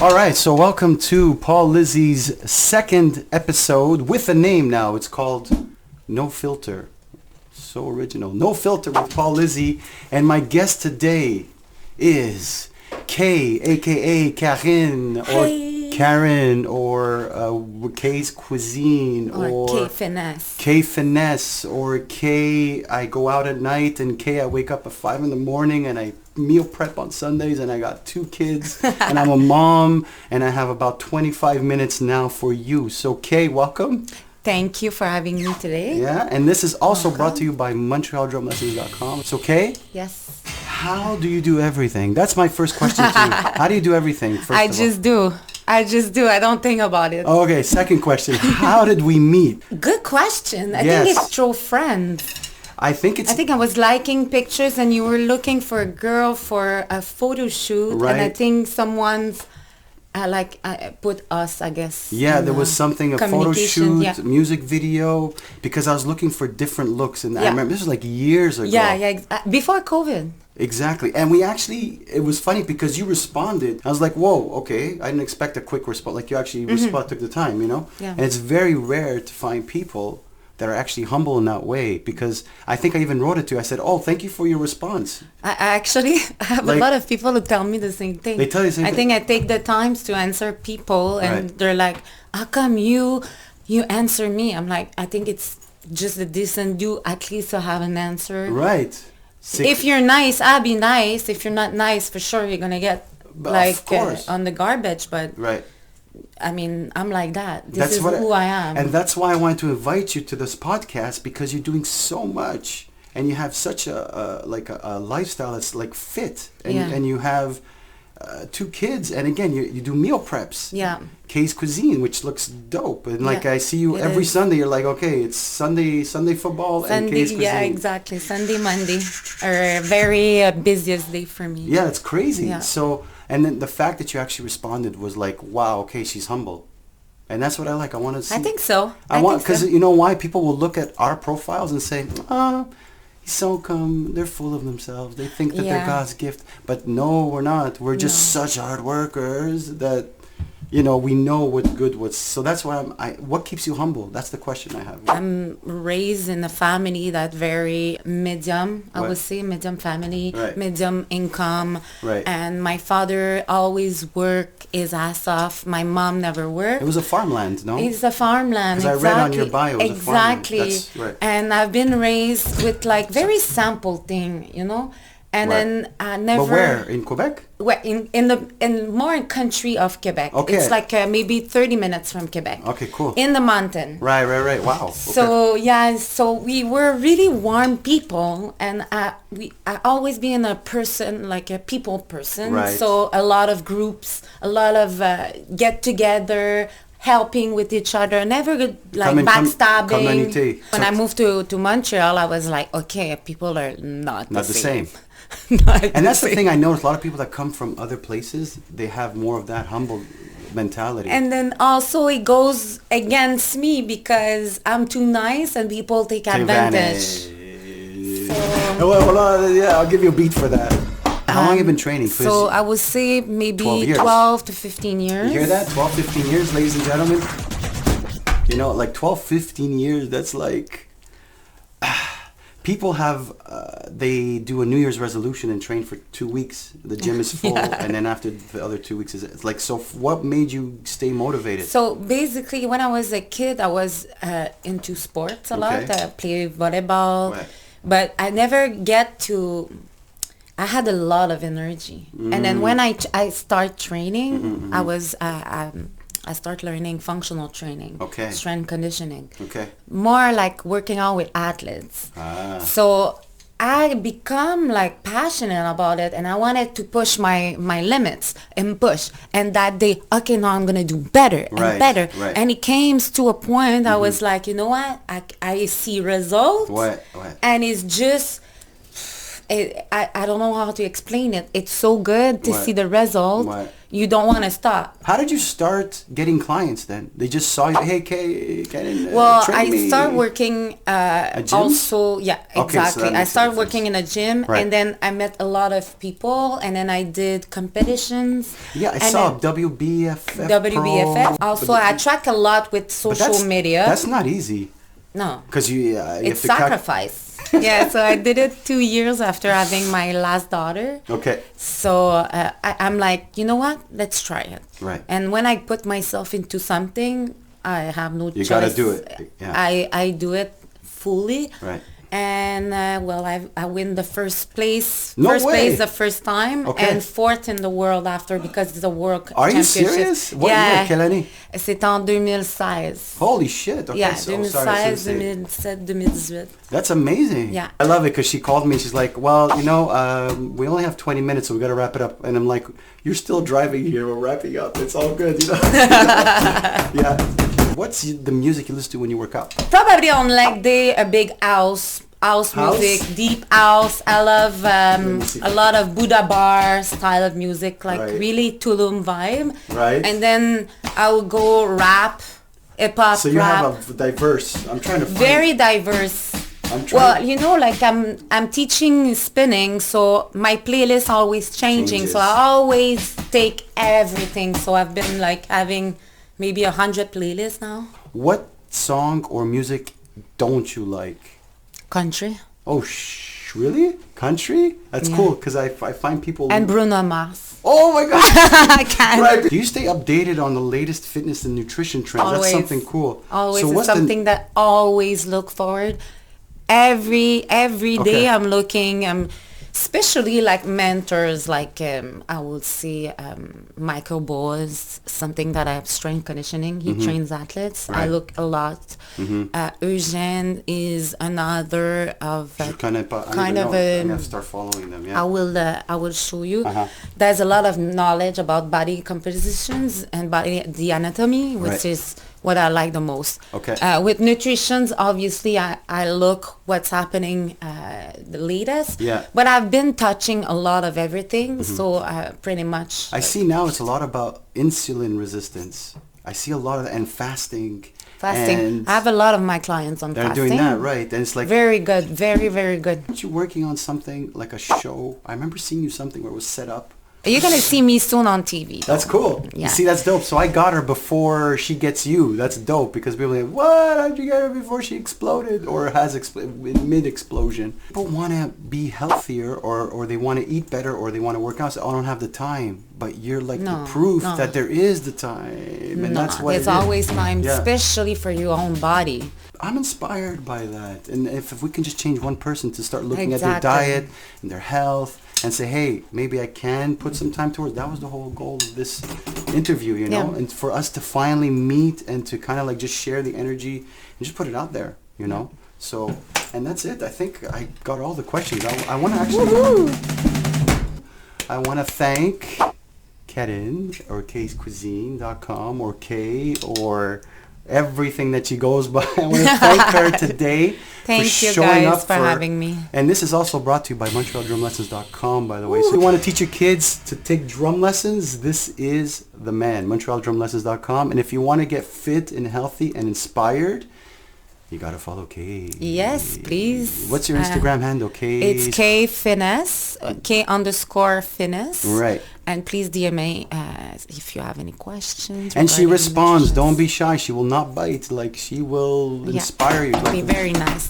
All right, so welcome to Paul Lizzi's second episode with a name now. It's called No Filter. So original. No Filter with Paul Lizzi. And my guest today is KAE, aka Karin, or Karen, or K's Cuisine, or K FINESSE. K FINESSE, or K I go out at night, and K I wake up at 5 in the morning and I meal prep on Sundays, and I got 2 kids and I'm a mom and I have about 25 minutes now for you. So K, welcome. Thank you for having me today. Yeah, and this is also brought to you by MontrealDrumLessons.com. So K? Yes. How do you do everything? That's my first question to you. How do you do everything? I just do. I don't think about it. Okay, second question. How did we meet? Good question. I think it's through friends. I think I was liking pictures and you were looking for a girl for a photo shoot. Right. And I think someone's put us, I guess. Yeah, there was something, a photo shoot, music video, because I was looking for different looks. And I remember this was like years ago. Before COVID. Exactly. And it was funny because you responded. I was like, whoa, okay. I didn't expect a quick response. Like you actually took the time, you know? Yeah. And it's very rare to find people that are actually humble in that way, because I think I even wrote it to you. I said, oh, thank you for your response. I have a lot of people who tell me the same thing. They tell you the same thing. I think I take the times to answer people and they're like, how come you answer me? I'm like, I think it's just a decent do at least to have an answer. Right. If you're nice, I'll be nice. If you're not nice, for sure you're going to get on the garbage. But right. I mean, I'm like that. This is who I am. And that's why I wanted to invite you to this podcast, because you're doing so much and you have such a lifestyle that's like fit. And you have 2 kids. And again, you do meal preps. Yeah. K's Cuisine, which looks dope. And I see you every Sunday. You're like, okay, it's Sunday football and K's Cuisine. Yeah, exactly. Sunday, Monday are very busiest day for me. Yeah, it's crazy. Yeah. So... And then the fact that you actually responded was like, wow, okay, she's humble. And that's what I like. I want to see. I think so. Because you know why? People will look at our profiles and say, he's so they're full of themselves. They think that they're God's gift. But no, we're not. We're just such hard workers that, we know so that's why what keeps you humble? That's the question I have. I'm raised in a family that very medium, I would say, medium family, medium income. Right. And my father always worked his ass off. My mom never worked. It was a farmland, no? It's a farmland, because I read on your bio, it was a farmland. That's right. And I've been raised with very simple thing, And then I never. But where? In Quebec? Well, in more country of Quebec. Okay. It's like maybe 30 minutes from Quebec. Okay, cool. In the mountain. Right. Wow. So so we were really warm people, and I always been a person, like a people person. Right. So a lot of groups, a lot of get together, helping with each other, never backstabbing. When I moved to Montreal, I was like, okay, people are not the same. And that's the thing I noticed. A lot of people that come from other places, they have more of that humble mentality. And then also it goes against me because I'm too nice and people take advantage. I'll give you a beat for that. How long have you been training? So I would say maybe 12 to 15 years. You hear that? 12, 15 years, ladies and gentlemen. 12, 15 years, that's like... People have, they do a New Year's resolution and train for 2 weeks. The gym is full, and then after the other 2 weeks, it's like, so what made you stay motivated? So basically, when I was a kid, I was into sports a lot. I played volleyball, but I never I had a lot of energy. And then when I start training, I start learning functional training, strength conditioning, more like working out with athletes. So I become passionate about it, and I wanted to push my limits and push. And that day, okay, now I'm gonna do better and better. Right. And it came to a point I was like, you know what? I see results, and it's just. I don't know how to explain it. It's so good to see the result. you don't want to stop. How did you start getting clients then? They just saw you, hey, Ketan, Well, train I me. started working also, yeah, Okay, so exactly. that I makes a started difference. working in a gym, Right. and then I met a lot of people, and then I did competitions. Yeah, I and saw then WBFF. WBFF. Pro. Also, I track a lot with But social media. That's not easy. No. Because you It's have to sacrifice. Yeah, so I did it 2 years after having my last daughter. Okay. So I'm like, you know what? Let's try it. Right. And when I put myself into something, I have no choice. You gotta do it. Yeah. I do it fully. Right. And well, I win the first place. No first way. place the first time, Okay. and fourth in the world after because it's a world Are you championship. serious? What yeah. year? Quelle année? C'est en 2016. Holy shit. Okay. Yeah, so, 2016, sorry, 2017, 2018. That's amazing. Yeah. I love it because she called me. She's like, well, you know, we only have 20 minutes, so we got to wrap it up. And I'm like, you're still driving here. We're wrapping up. It's all good, you know? Yeah. What's the music you listen to when you work out? Probably on leg day, a big house music, deep house. I love a lot of Buddha bar style of music, like Right. really Tulum vibe. Right. And then I will go rap, hip hop, So you rap. have a diverse. I'm trying to find. Very diverse. I'm trying. Well, you know, like I'm teaching spinning, so my playlist always changing. So I Changes. always take everything. So I've been like having maybe 100 playlists now. What song or music don't you like? Country. Oh, really? Country? That's Yeah. cool because I find people. And Bruno Mars. Oh my God! I can't. Right. Do you stay updated on the latest fitness and nutrition trends? Always. That's something cool. Always. So It's what's something that always look forward. Every Okay. day I'm looking, especially like mentors, like I would say Michael Bowes, something that I have strength conditioning. He trains athletes. I Right. look a lot. Eugene is another of Je connais pas. I kind don't of even know. I'm a- gonna start following them. Yeah. I will show you. Uh-huh. There's a lot of knowledge about body compositions and body the anatomy, which Right. is what I like the most. Okay. With nutrition, obviously, I look what's happening the latest. Yeah. But I've been touching a lot of everything, so pretty much. I see now it's a lot about insulin resistance. I see a lot of and fasting. Fasting. And I have a lot of my clients on they're fasting. doing that, right? And it's like, Very good. Very, very good. aren't you working on something like a show? I remember seeing you something where it was set up. You're going to see me soon on TV. That's cool. Yeah. You see, that's dope. So I got her before she gets you. That's dope because people are like, what? How'd you get her before she exploded or has mid-explosion? People want to be healthier or they want to eat better or they want to work out. So I don't have the time. But you're like No, the proof no. that there is the time. And that's what there's it is. always time, Yeah. especially for your own body. I'm inspired by that. And if we can just change one person to start looking at their Exactly. diet and their health and say, hey, maybe I can put some time towards. That was the whole goal of this interview, you know, Yeah. and for us to finally meet and to kind of like just share the energy and just put it out there, you know. So, and that's it. I think I got all the questions. I want to actually, I want to thank Ketan or Cuisine.com or K or everything that she goes by. I want to thank her today Thank for you showing guys up for having me. And this is also brought to you by MontrealDrumLessons.com, by the way. So if you want to teach your kids to take drum lessons, this is the man, MontrealDrumLessons.com. And if you want to get fit and healthy and inspired, you got to follow Kay. Yes, please. What's your Instagram handle, Kay? It's K FINESSE, K_FINESSE. Right. And please DM me if you have any questions. And she regarding responds. nutrition. Don't be shy. She will not bite. Like, she will Yeah. inspire you. Be very nice.